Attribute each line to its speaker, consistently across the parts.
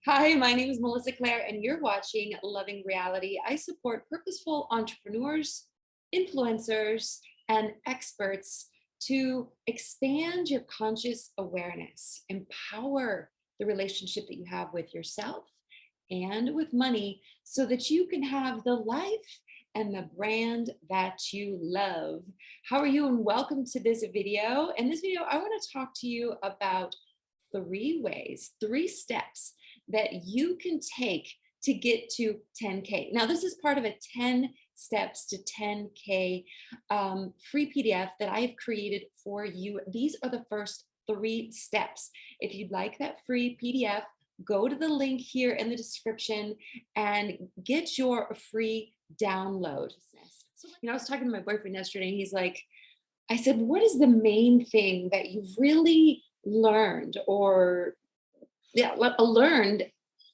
Speaker 1: Hi, my name is Melissa Claire, and you're watching Loving Reality. I support purposeful entrepreneurs, influencers, and experts to expand your conscious awareness, empower the relationship that you have with yourself and with money so that you can have the life and the brand that you love. How are you? And welcome to this video. In this video, I want to talk to you about three ways, three steps that you can take to get to 10K. Now, this is part of a 10 steps to 10K free PDF that I've created for you. These are the first three steps. If you'd like that free PDF, go to the link here in the description and get your free download. So, I was talking to my boyfriend yesterday, and he's like, I said, what is the main thing that you've really learned or learned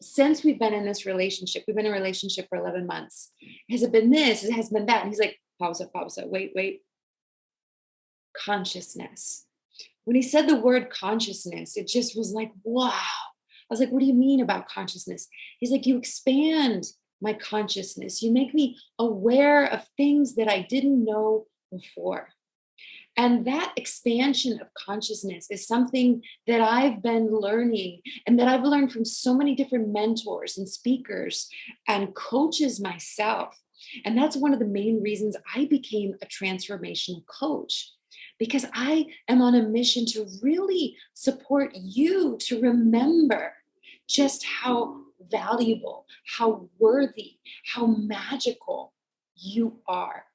Speaker 1: since we've been in this relationship? We've been in a relationship for 11 months. Has it been this? It has been that. And he's like, pause, wait. Consciousness. When he said the word consciousness, it just was like, wow. I was like, what do you mean about consciousness? He's like, you expand my consciousness. You make me aware of things that I didn't know before. And that expansion of consciousness is something that I've been learning and that I've learned from so many different mentors and speakers and coaches myself. And that's one of the main reasons I became a transformational coach, because I am on a mission to really support you to remember just how valuable, how worthy, how magical you are.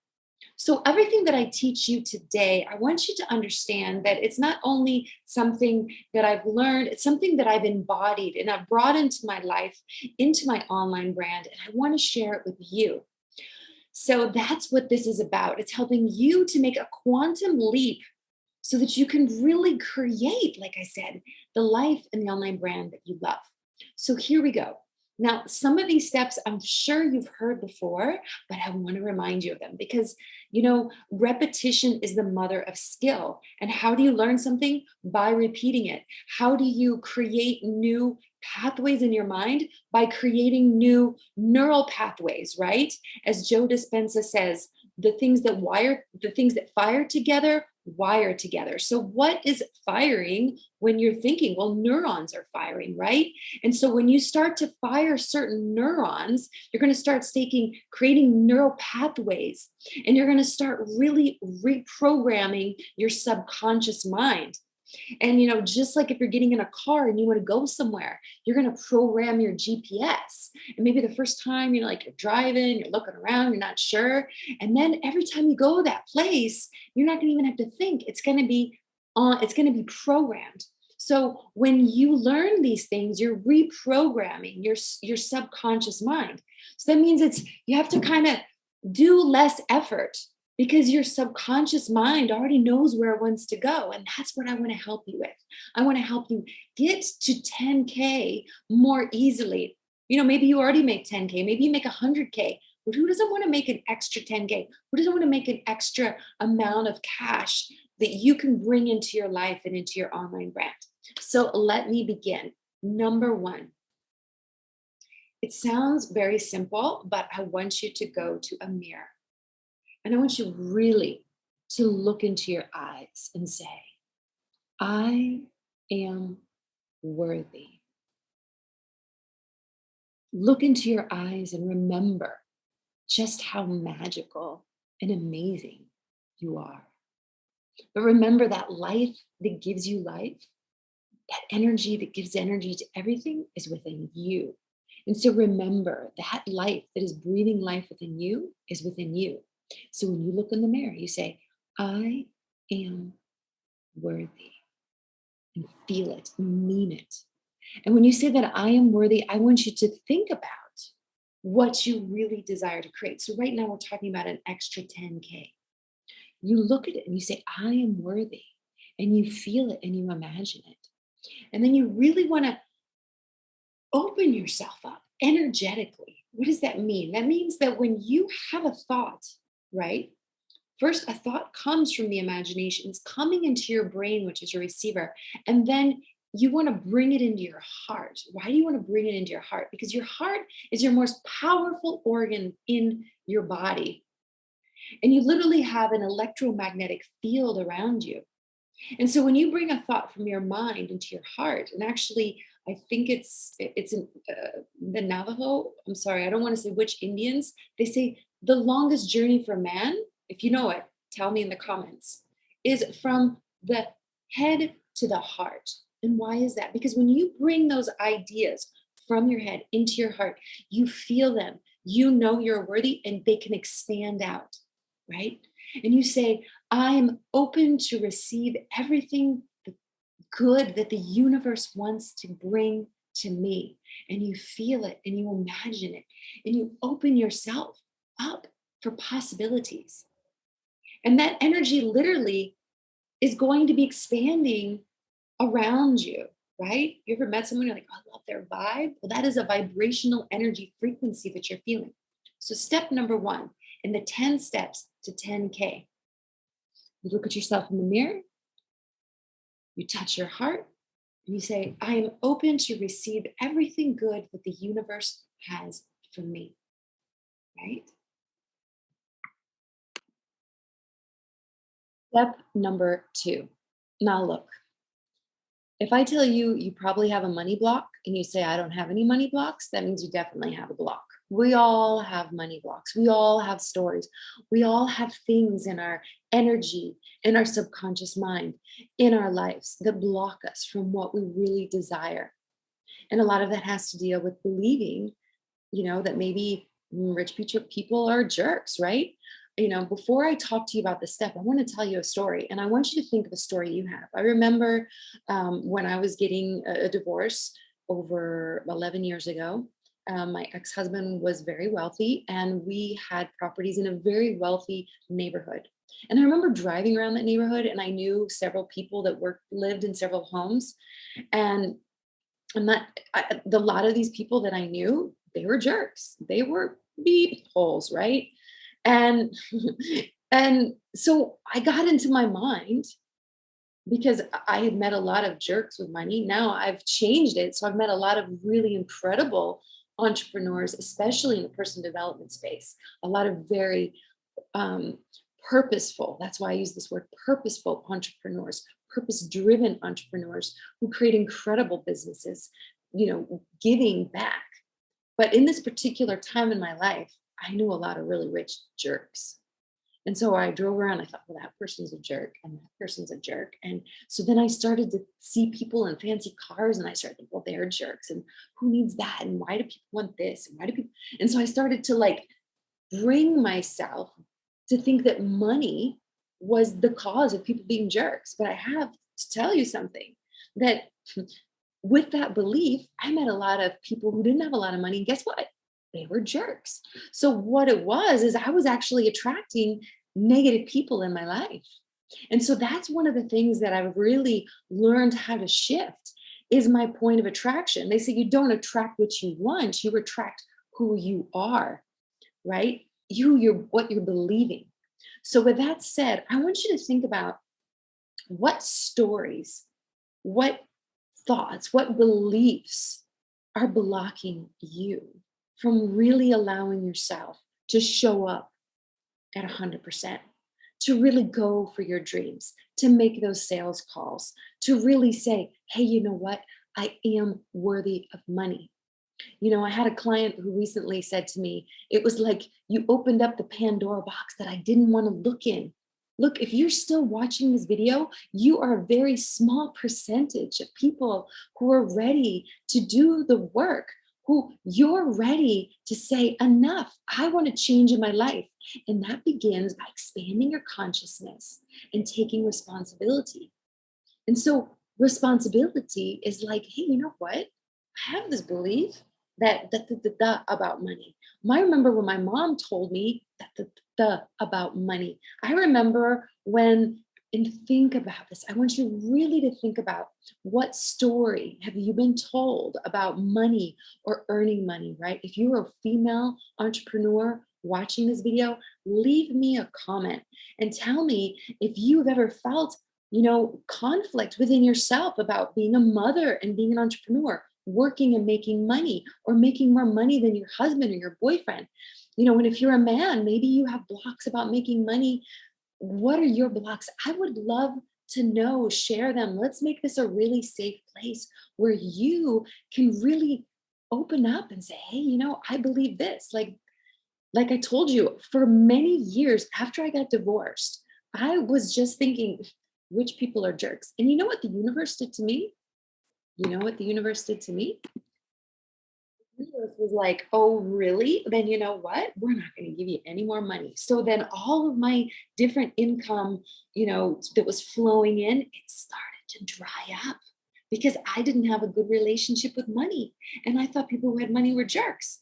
Speaker 1: So, everything that I teach you today, I want you to understand that it's not only something that I've learned, it's something that I've embodied and I've brought into my life, into my online brand, and I want to share it with you. So, that's what this is about. It's helping you to make a quantum leap so that you can really create, like I said, the life and the online brand that you love. So, here we go. Now, some of these steps I'm sure you've heard before, but I want to remind you of them because, repetition is the mother of skill. And how do you learn something? By repeating it. How do you create new pathways in your mind? By creating new neural pathways, right? As Joe Dispenza says, the things that fire together wire together. So, what is firing when you're thinking? Well, neurons are firing, right? And so when you start to fire certain neurons, you're going to start creating neural pathways, and you're going to start really reprogramming your subconscious mind. And just like if you're getting in a car and you want to go somewhere, you're going to program your GPS. And maybe the first time, like you're driving, you're looking around, you're not sure. And then every time you go that place, you're not going to even have to think. It's going to be programmed. So when you learn these things, you're reprogramming your subconscious mind. So that means you have to kind of do less effort because your subconscious mind already knows where it wants to go. And that's what I want to help you with. I want to help you get to 10K more easily. Maybe you already make 10K, maybe you make 100K, but who doesn't want to make an extra 10K? Who doesn't want to make an extra amount of cash that you can bring into your life and into your online brand? So let me begin. Number one, it sounds very simple, but I want you to go to a mirror. And I want you really to look into your eyes and say, I am worthy. Look into your eyes and remember just how magical and amazing you are. But remember that life that gives you life, that energy that gives energy to everything is within you. And so remember that life that is breathing life within you is within you. So when you look in the mirror, you say, I am worthy, and feel it, mean it. And when you say that I am worthy, I want you to think about what you really desire to create. So right now we're talking about an extra 10K. You look at it and you say, I am worthy, and you feel it and you imagine it. And then you really want to open yourself up energetically. What does that mean? That means that when you have a thought, right? First, a thought comes from the imagination. It's coming into your brain, which is your receiver. And then you want to bring it into your heart. Why do you want to bring it into your heart? Because your heart is your most powerful organ in your body. And you literally have an electromagnetic field around you. And so when you bring a thought from your mind into your heart, and actually, I think it's in the Navajo. I'm sorry, I don't want to say which Indians. They say the longest journey for man, if you know it, tell me in the comments, is from the head to the heart. And why is that? Because when you bring those ideas from your head into your heart, you feel them. You know you're worthy, and they can expand out, right? And you say, I am open to receive everything good that the universe wants to bring to me. And you feel it and you imagine it and you open yourself up for possibilities. And that energy literally is going to be expanding around you, right? You ever met someone you're like, oh, I love their vibe? Well, that is a vibrational energy frequency that you're feeling. So, step number one in the 10 steps to 10K, you look at yourself in the mirror, you touch your heart, and you say, I am open to receive everything good that the universe has for me, right? Step number two. Now, look, if I tell you you probably have a money block and you say, I don't have any money blocks, that means you definitely have a block. We all have money blocks. We all have stories. We all have things in our energy, in our subconscious mind, in our lives that block us from what we really desire. And a lot of that has to deal with believing, that maybe rich people are jerks, right? Before I talk to you about this step, I want to tell you a story. And I want you to think of a story you have. I remember when I was getting a divorce over 11 years ago. My ex husband was very wealthy, and we had properties in a very wealthy neighborhood. And I remember driving around that neighborhood, and I knew several people that lived in several homes. And the lot of these people that I knew, they were jerks. They were beep holes, right? And and so I got into my mind because I had met a lot of jerks with money. Now I've changed it. So I've met a lot of really incredible entrepreneurs, especially in the personal development space. A lot of very um, purposeful, that's why I use this word, purposeful entrepreneurs, purpose driven entrepreneurs who create incredible businesses, giving back. But in this particular time in my life, I knew a lot of really rich jerks. And so I drove around, I thought, well, that person's a jerk and that person's a jerk. And so then I started to see people in fancy cars and I started thinking, well, they're jerks. And who needs that? And why do people want this? And why do people? And so I started to bring myself to think that money was the cause of people being jerks. But I have to tell you something that with that belief, I met a lot of people who didn't have a lot of money. And guess what? They were jerks. So what it was is I was actually attracting negative people in my life. And so that's one of the things that I've really learned how to shift is my point of attraction. They say you don't attract what you want, you attract who you are, right? You're what you're believing. So with that said, I want you to think about what stories, what thoughts, what beliefs are blocking you from really allowing yourself to show up at 100%, to really go for your dreams, to make those sales calls, to really say, hey, you know what? I am worthy of money. I had a client who recently said to me, it was like you opened up the Pandora box that I didn't want to look in. Look, if you're still watching this video, you are a very small percentage of people who are ready to do the work, who you're ready to say, enough, I want to change in my life. And that begins by expanding your consciousness and taking responsibility. And so responsibility is like, hey, you know what? I have this belief that about money. I remember when my mom told me that the about money. I remember when, and think about this. I want you really to think about what story have you been told about money or earning money, right? If you're a female entrepreneur watching this video, leave me a comment and tell me if you've ever felt conflict within yourself about being a mother and being an entrepreneur, working and making money, or making more money than your husband or your boyfriend. And if you're a man, maybe you have blocks about making money. What are your blocks? I would love to know, share them. Let's make this a really safe place where you can really open up and say, hey, I believe this. Like I told you, for many years after I got divorced, I was just thinking, rich people are jerks. And you know what the universe did to me? You know what the universe did to me? The universe was like, oh, really? Then you know what? We're not going to give you any more money. So then all of my different income, that was flowing in, it started to dry up because I didn't have a good relationship with money. And I thought people who had money were jerks,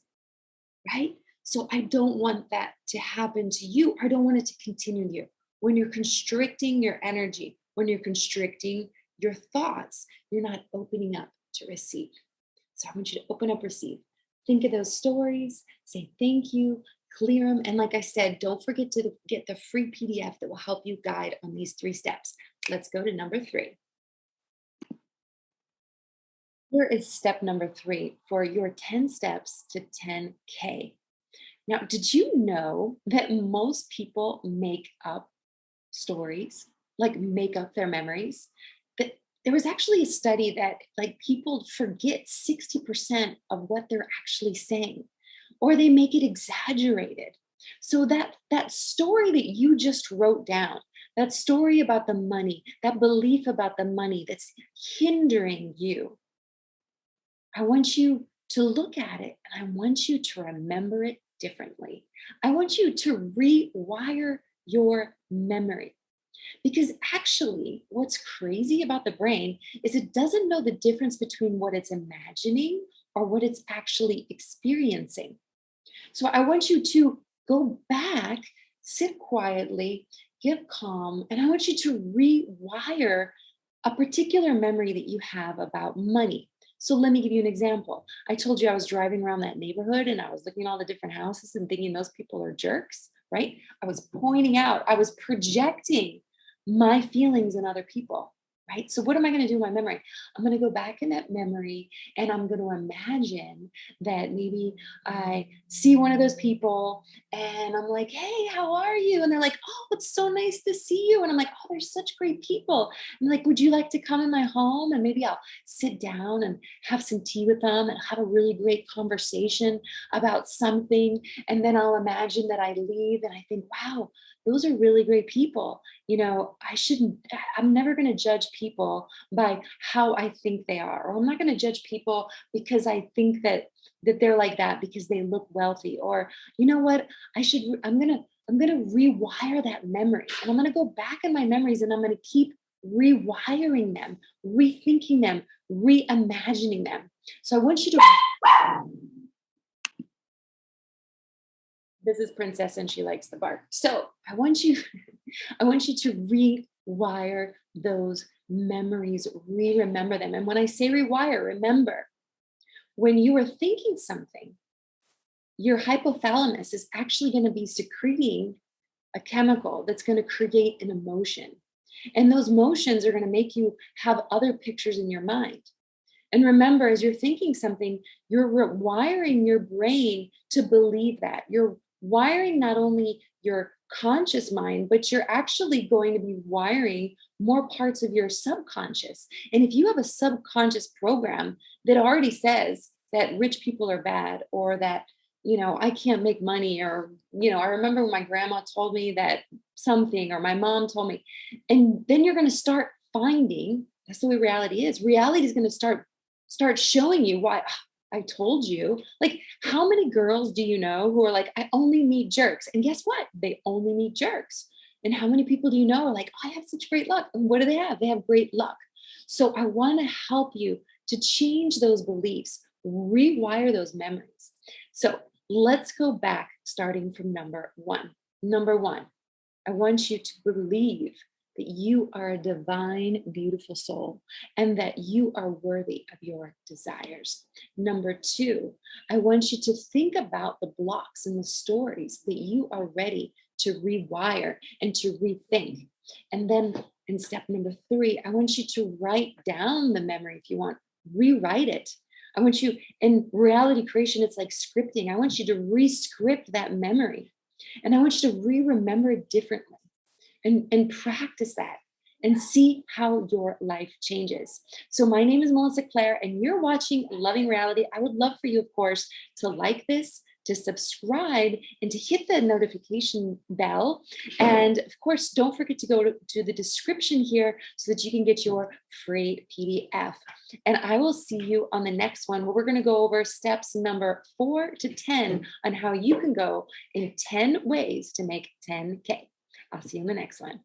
Speaker 1: right? So I don't want that to happen to you. I don't want it to continue you. When you're constricting your energy, when you're constricting your thoughts, you're not opening up to receive. So I want you to open up, receive. Think of those stories, say thank you, clear them. And like I said, don't forget to get the free PDF that will help you guide on these 3 steps. Let's go to number 3. Here is step number 3 for your 10 steps to 10K. Now, did you know that most people make up stories, like make up their memories? That there was actually a study that like people forget 60% of what they're actually saying, or they make it exaggerated. So that story that you just wrote down, that story about the money, that belief about the money that's hindering you, I want you to look at it and I want you to remember it differently. I want you to rewire your memory. Because actually, what's crazy about the brain is it doesn't know the difference between what it's imagining or what it's actually experiencing. So I want you to go back, sit quietly, get calm, and I want you to rewire a particular memory that you have about money. So let me give you an example. I told you I was driving around that neighborhood and I was looking at all the different houses and thinking those people are jerks, right? I was pointing out, I was projecting my feelings in other people, right? So what am I going to do in my memory? I'm going to go back in that memory and I'm going to imagine that maybe I see one of those people and I'm like, hey, how are you? And they're like, oh, it's so nice to see you. And I'm like, oh, they're such great people. And like, would you like to come in my home? And maybe I'll sit down and have some tea with them and have a really great conversation about something. And then I'll imagine that I leave and I think, wow, those are really great people. I shouldn't, I'm never going to judge people by how I think they are, or I'm not going to judge people because I think that they're like that because they look wealthy, or you know what, I'm going to rewire that memory and I'm going to go back in my memories and I'm going to keep rewiring them, rethinking them, reimagining them. So I want you to, this is Princess and she likes the bark. So I want you, I want you to rewire those memories, remember them. And when I say rewire, remember when you are thinking something, your hypothalamus is actually going to be secreting a chemical that's going to create an emotion. And those motions are going to make you have other pictures in your mind. And remember, as you're thinking something, you're wiring your brain to believe that. You're wiring not only your conscious mind, but you're actually going to be wiring more parts of your subconscious. And if you have a subconscious program that already says that rich people are bad, or that, I can't make money, or, I remember when my grandma told me that something, or my mom told me, and then you're going to start finding, that's the way reality is. Reality is going to start showing you why. I told you. Like, how many girls do you know who are like, I only meet jerks? And guess what? They only meet jerks. And how many people do you know are like, I have such great luck? And what do they have? They have great luck. So I want to help you to change those beliefs, rewire those memories. So let's go back starting from number 1. Number 1, I want you to believe that you are a divine, beautiful soul and that you are worthy of your desires. Number 2, I want you to think about the blocks and the stories that you are ready to rewire and to rethink. And then And step number three, I want you to write down the memory if you want, rewrite it. I want you, in reality creation, it's like scripting. I want you to re-script that memory. And I want you to re-remember it differently and practice that and see how your life changes. So my name is Melissa Claire, and you're watching Loving Reality. I would love for you, of course, to like this, to subscribe, and to hit the notification bell. And of course, don't forget to go to the description here so that you can get your free PDF. And I will see you on the next one, where we're going to go over steps number 4 to 10 on how you can go in 10 ways to make 10K. I'll see you in the next one.